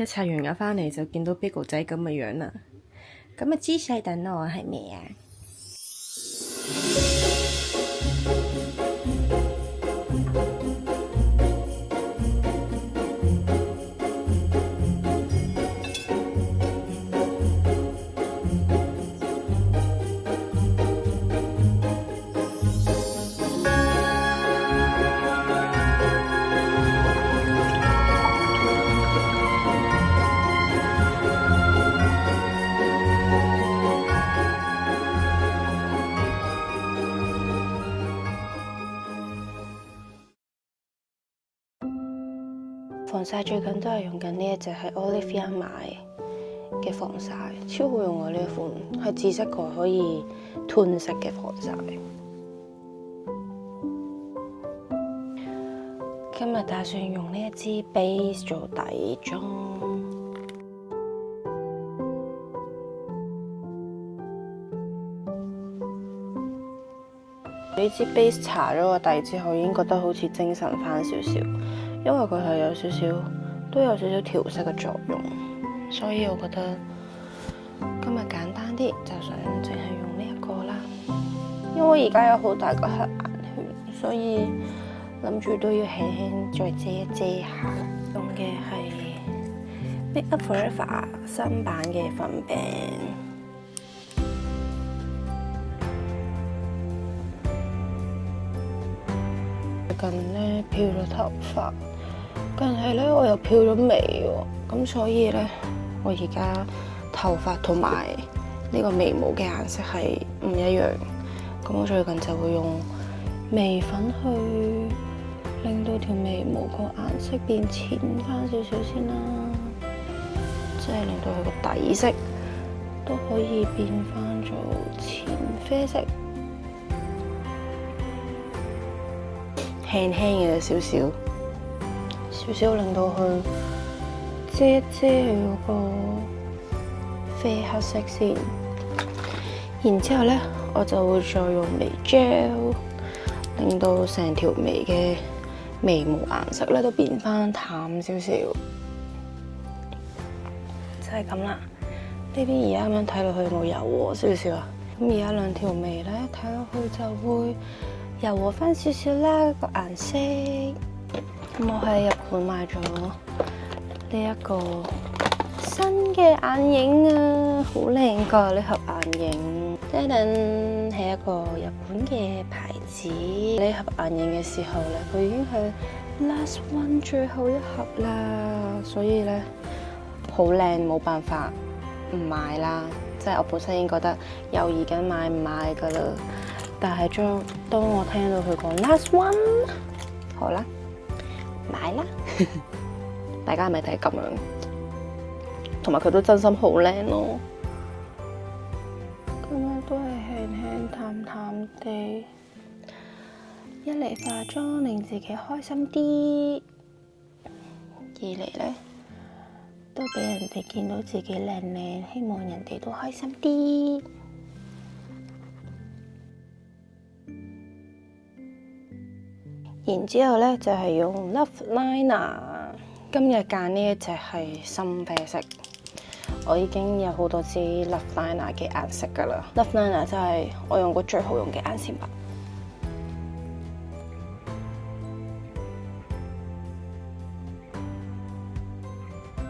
一刷完牙返嚟就見到 Bigo 仔咁嘅樣啦。咁姿勢等我係咩啊？防曬最近都係用緊呢一隻係 Olivia 買嘅防曬，超好用啊！呢一款係紫色個可以褪色嘅防曬。今日打算用呢一支 base 做底妝。呢支 base 搽咗個底之後，已經覺得好似精神翻少少，因為佢係有少少調色嘅作用，所以我覺得今日簡單啲，就想淨係用呢一個啦。因為而家有好大個黑眼圈，所以諗住都要輕輕再遮一遮下。用嘅係 Make Up For Ever 新版嘅粉餅。最近咧漂咗頭髮，但係咧我又漂咗眉喎，咁所以咧我而家頭髮同埋呢個眉毛嘅顏色係唔一樣，咁我最近就會用眉粉去令到條眉毛個顏色變淺翻少少先啦，即係令到佢個底色都可以變翻做淺啡色。輕輕嘅少少，令到佢遮一遮佢嗰個啡黑色先。然之後咧，我就會再用眉 gel， 令到成條眉嘅眉毛顏色咧都變翻淡少少。就係咁啦。呢邊而家咁樣睇落去有冇柔和少少啊？咁而家兩條眉咧睇落去就會柔和翻少少啦，個顏色。咁我喺日本買咗呢一個新嘅眼影啊，好靚噶呢盒眼影。噔噔，係一個日本嘅牌子。呢盒眼影嘅時候咧，佢已經係 last one 最後一盒啦，所以咧好靚，冇辦法唔買啦。即係我本身已經覺得猶豫緊買唔買噶啦。但係當我聽到佢講 last one， 好啦，買啦！大家係咪睇咁樣？同埋佢都真心好靚咯，咁樣都係輕輕淡淡地，一嚟化妝令自己開心啲，二嚟咧都俾人哋見到自己靚靚，希望人哋都開心啲。然之後咧就係用 Love Liner， 今日揀呢一隻係深啡色。我已經有好多支 Love Liner 嘅顏色噶啦。Love Liner 真係我用過最好用嘅眼線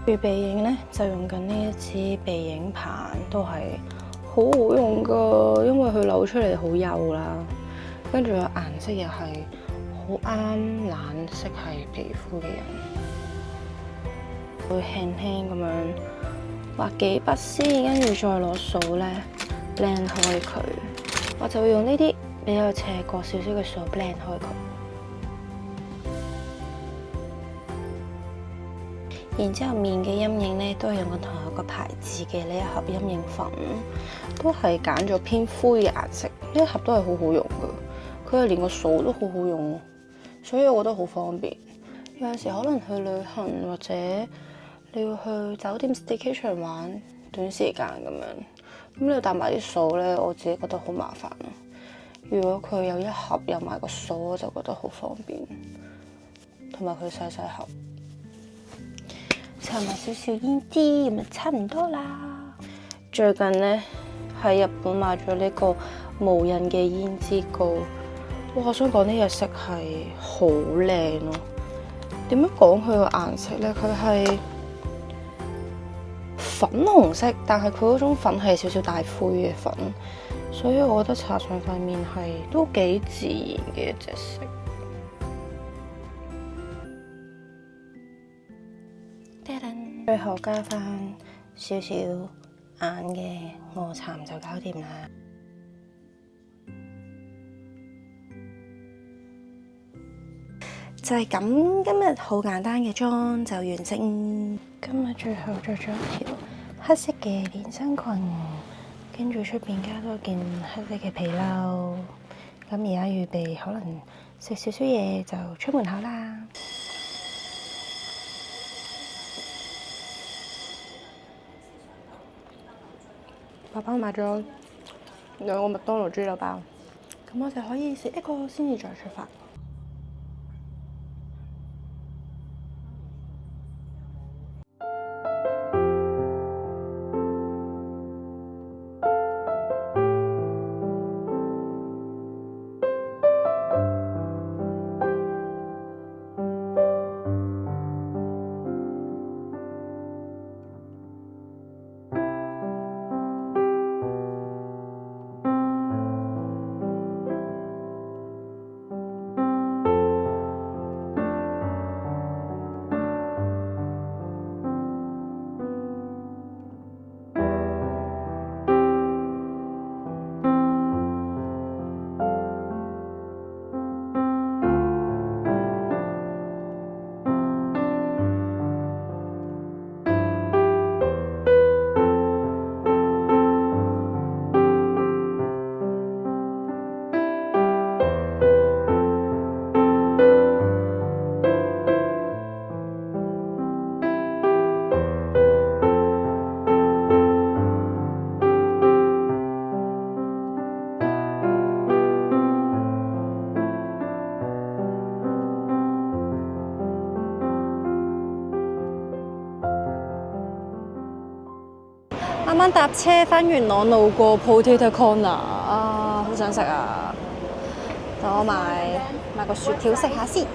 筆。預備影咧就用緊呢一支鼻影棒，都係好好用噶，因為佢扭出嚟好幼啦，跟住個顏色又係好啱冷色系皮膚嘅人，會輕輕咁樣畫幾筆先，跟住再攞掃咧 blend 開佢。我就會用呢啲比較斜角少少嘅掃 blend 開佢。然之後面嘅陰影咧都係用緊同一個牌子嘅呢一盒陰影粉，都係揀咗偏灰嘅顏色。呢一盒都係好好用㗎，佢係連個掃都好好用。所以我覺得好方便，有陣時可能去旅行或者你要去酒店 staycation 玩短時間咁樣，咁你要帶埋啲掃咧，我自己覺得好麻煩咯。如果佢有一盒有埋個掃，我就覺得好方便，同埋佢細細盒。搽埋少少胭脂咁就差唔多啦。最近呢，喺日本買咗呢個無印嘅胭脂膏，哇！我想講呢隻色係好靚咯。點樣講佢個顏色呢？佢係粉紅色，但係佢嗰種粉係少少帶灰嘅粉，所以我覺得搽上塊面係都幾自然嘅一隻色。最後加翻少少眼嘅臥蠶就搞掂啦。就係咁，今日好簡單嘅妝就完成。今日最後着咗一條黑色嘅連身裙，跟住出邊加多件黑色嘅皮褸。咁而家預備可能食少少嘢就出門口啦。爸爸買咗2個麥當勞豬柳包，咁我就可以食一個先至再出發。啱啱搭車返元朗路過 Potato Corner 啊，好想食啊！等我買個薯條食下先。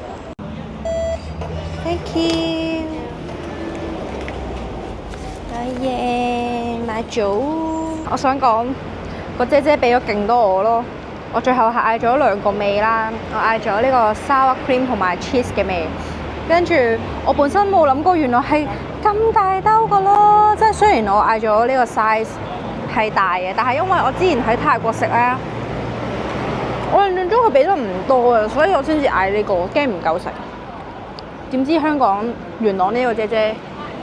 Thank you。買咗。我想講個姐姐俾咗勁多我咯，我最後係嗌咗2個味啦，我嗌咗呢個 sour cream 同埋 cheese 嘅味，跟住我本身冇諗過原來係咁大兜噶咯，即係雖然我嗌咗呢個 size 係大嘅，但係因為我之前喺泰國食咧，我印象中佢俾得唔多啊，所以我先至嗌呢個，驚唔夠食。點知香港元朗呢個姐姐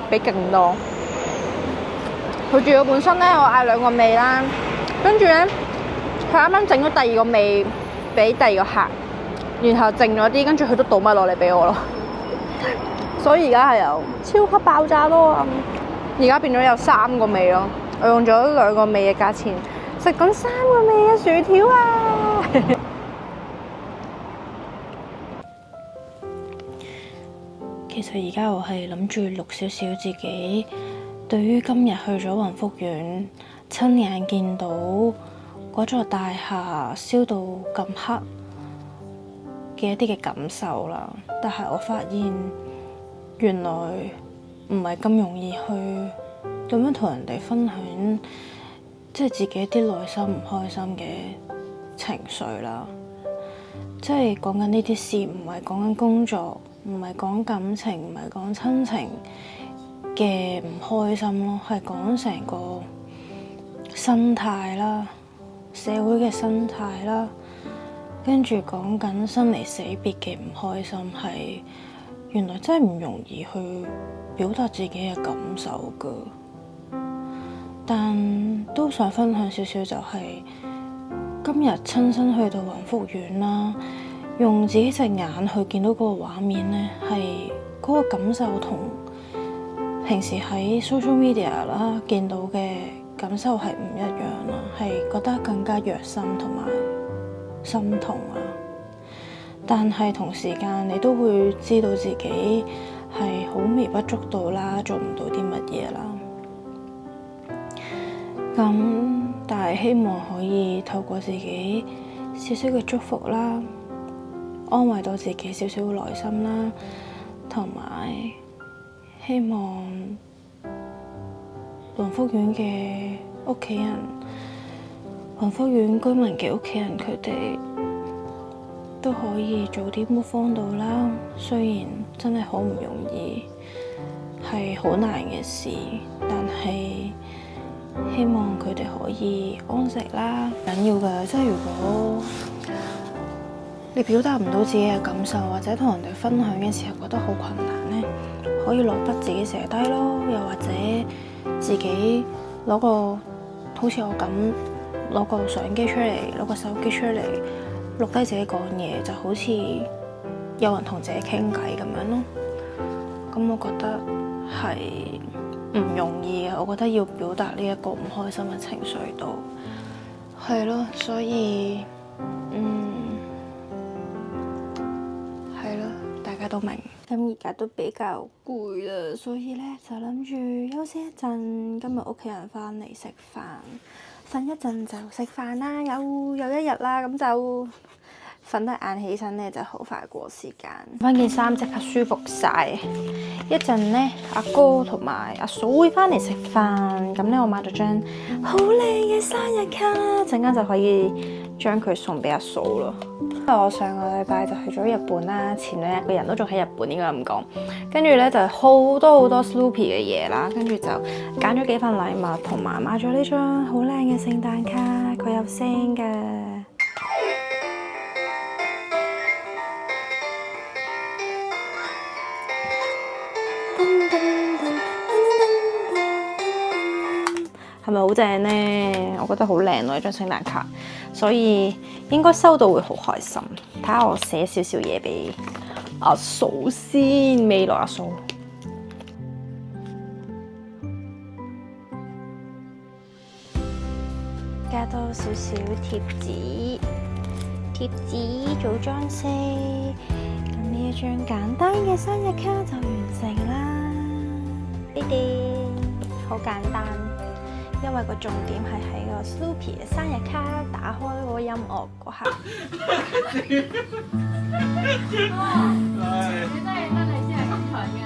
俾勁多，佢仲要本身咧，我嗌2個味啦，跟住咧佢啱啱整咗第2個味俾第2個客，然後剩咗啲，跟住佢都倒埋落嚟俾我咯。所以而家係有超級爆炸咯，而家變咗有3個味咯，我用咗2個味嘅價錢食緊3個味嘅薯條啊！其實而家我係諗住錄少少自己對於今日去咗雲福苑親眼見到嗰座大廈燒到咁黑嘅一啲嘅感受啦，但係我發現原來唔係咁容易去咁樣同人哋分享，即係自己啲內心唔開心嘅情緒啦。即係講緊呢啲事，唔係講緊工作，唔係講感情，唔係講親情嘅唔開心咯，係講成個生態啦，社會嘅生態啦，跟住講緊生離死別嘅唔開心，係原來真係唔容易去表達自己嘅感受㗎。但都想分享少少，就係今日親身去到雲福苑啦，用自己隻眼去見到嗰個畫面呢，係嗰個感受同平時喺 social media 啦見到嘅感受係唔一樣啦，係覺得更加虐心同埋心痛啊！但係同時間你都會知道自己係好微不足道啦，做唔到啲乜嘢啦。咁但係希望可以透過自己少少嘅祝福啦，安慰到自己少少內心啦，同埋希望龍福苑嘅屋企人、龍福苑居民嘅屋企人，佢哋都可以早啲 move on 到啦。雖然真係好唔容易，係好難嘅事，但係希望佢哋可以安息啦。緊要嘅，即係如果你表達唔到自己嘅感受，或者同人哋分享嘅時候覺得好困難呢，可以落筆自己寫低咯，又或者自己攞個好似我咁攞個相機出嚟，攞個手機出嚟錄低自己講嘢，就好似有人同自己傾偈咁樣咯。咁我覺得係唔容易嘅，我覺得要表達呢一個唔開心嘅情緒度，係咯，所以係咯，大家都明。咁而家都比較攰啦，所以咧就諗住休息一陣。今日屋企人翻嚟食飯，瞓一陣就食飯啦。有一日啦，咁就瞓得晏起身咧，就好快過時間。翻件衫即刻舒服晒。一陣咧，阿哥同埋阿嫂會翻嚟食飯，咁咧我買咗張好靚嘅生日卡，陣間就可以將佢送俾阿嫂咯。我上個禮拜就去咗日本啦，前2日個人都仲喺日本，應該咁講。跟住咧就好多 Snoopy 嘅嘢啦，跟住就揀咗幾份禮物，同埋買咗呢張好靚嘅聖誕卡，佢有聲嘅。係咪好正呢？我覺得好靚咯，呢張聖誕卡，所以應該收到會好開心。睇下我寫少少嘢俾阿嫂先，未來阿嫂。加多少少貼紙做裝飾，咁呢一張簡單嘅生日卡就完成啦。呢啲好簡單。因為個重點係喺個 Snoopy 嘅生日卡打開嗰個音樂嗰下。你真係得你先係咁蠢㗎。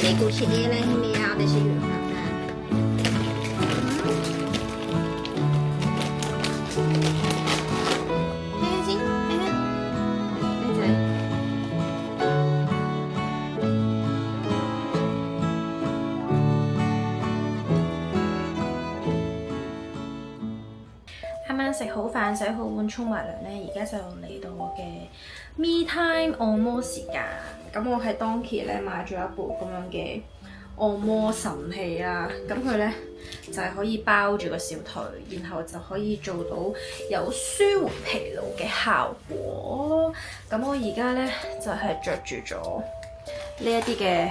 幾好食嘢咧，係咪啊？我哋食完飯啦。睇下先，睇下，靚仔。啱啱食好飯，洗好碗，沖埋涼咧，而家就嚟到我嘅 me time 按摩時間。咁我喺 Donkey 咧買咗一部咁樣嘅按摩神器啦，咁佢咧就係可以包住個小腿，然後就可以做到有舒緩疲勞嘅效果。咁我而家咧就係着住咗呢一啲嘅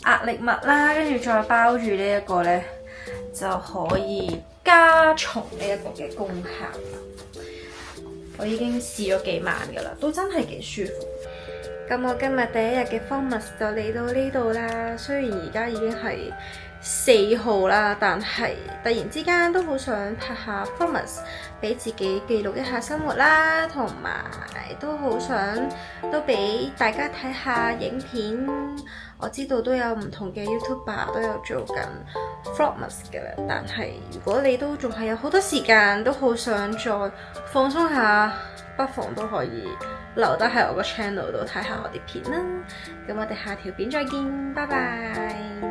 壓力襪啦，跟住再包住呢一個咧就可以加重呢一個嘅功效。我已經試咗幾晚噶啦，都真係幾舒服。咁我今日第一日嘅 Vlogmas 就嚟到呢度啦。雖然而家已經係4號啦，但係突然之間都好想拍下 Vlogmas，俾自己記錄一下生活啦，同埋都好想都俾大家睇下影片我知道都有唔同嘅 YouTuber 都有做緊 Vlogmas 嘅啦，但係如果你都仲係有好多時間，都好想再放鬆下，不妨都可以留低喺我個 channel 度睇下我啲片啦。咁我哋下條片再見，拜拜。